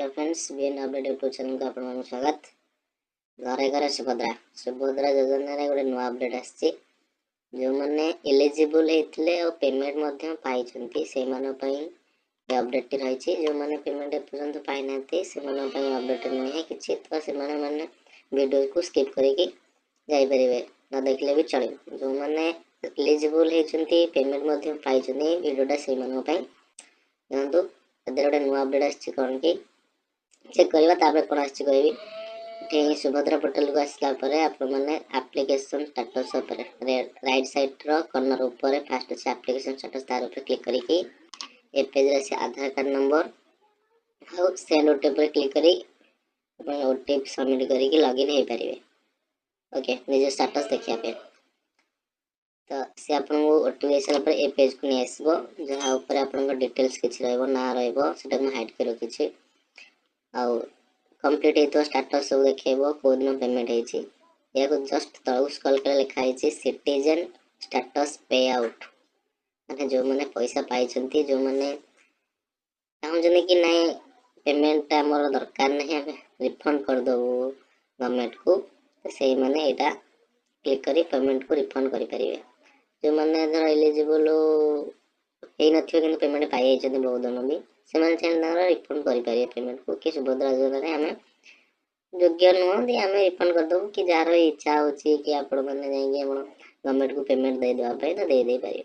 Hello friends, BN update YouTube channel को आपन स्वागत। घरे घरे सुभद्रा सुभद्रा योजना रे गोटे नुआ अपडेट आछि। जो माने एलिजिबल हेतले और पेमेंट मध्य पाई छंती से मानो पई ये अपडेट टी रही छि। जो माने पेमेंट पर्यंत पाई नाते से मानो पई अपडेट नै है किछि, तो से माने वीडियो को स्किप करके जाई परिबे, न देखले भी चले। जो माने एलिजिबल हे छंती पेमेंट मध्य पाई छंती वीडियोटा से मानो पई जानतो। एदर गोटे नुआ अपडेट आछि कोन की चेक करवा तापर कोन आछि कहबी। ठीक सुभद्रा पोर्टल को आसला परे आपण माने एप्लीकेशन स्टेटस ऊपर राइट साइड रो कॉर्नर ऊपर फर्स्ट से एप्लीकेशन स्टेटस तार ऊपर क्लिक करिकि ए पेज रे से आधार कार्ड नंबर हाउ सेंड ओटीपी पर क्लिक करी अपन ओटीपी सबमिट करिकि लॉगिन हे परिबे। ओके, निजे स्टेटस देखिया पे तो से आपन को ओटीपी आसला पर ए पेज को नै आसीबो, जहा ऊपर आपन को डिटेल्स किछ रहबो, ना रहबो सेटा को हाइड करो किछ आउ कंप्लीट हे तो स्टेटस सब देखैबो को दिन पेमेंट हे छि। या को जस्ट तळु स्क्रॉल कर लिखा हे छि सिटीजन स्टेटस पे आउट, माने जो माने पैसा पाई छंती, जो माने चाहू जने कि नै पेमेंट हमर दरकार नै हमें रिफंड कर दो गवर्नमेंट को, तो सेही माने एटा क्लिक करी पेमेंट को रिफंड करि परिबे। जो माने धर एलिजिबल हे नथियो कि पेमेंट पाई छंती बहुत दिन भी से माने चैनल रिफंड करि परिबे पेमेंट को कि सुभद्रा योजना रे हमें योग्य नुह आम रिफंड करदे कि जार इच्छा हो कि आपण मैंने गवर्नमेंट को पेमेंट दे देवा तो दे पारे।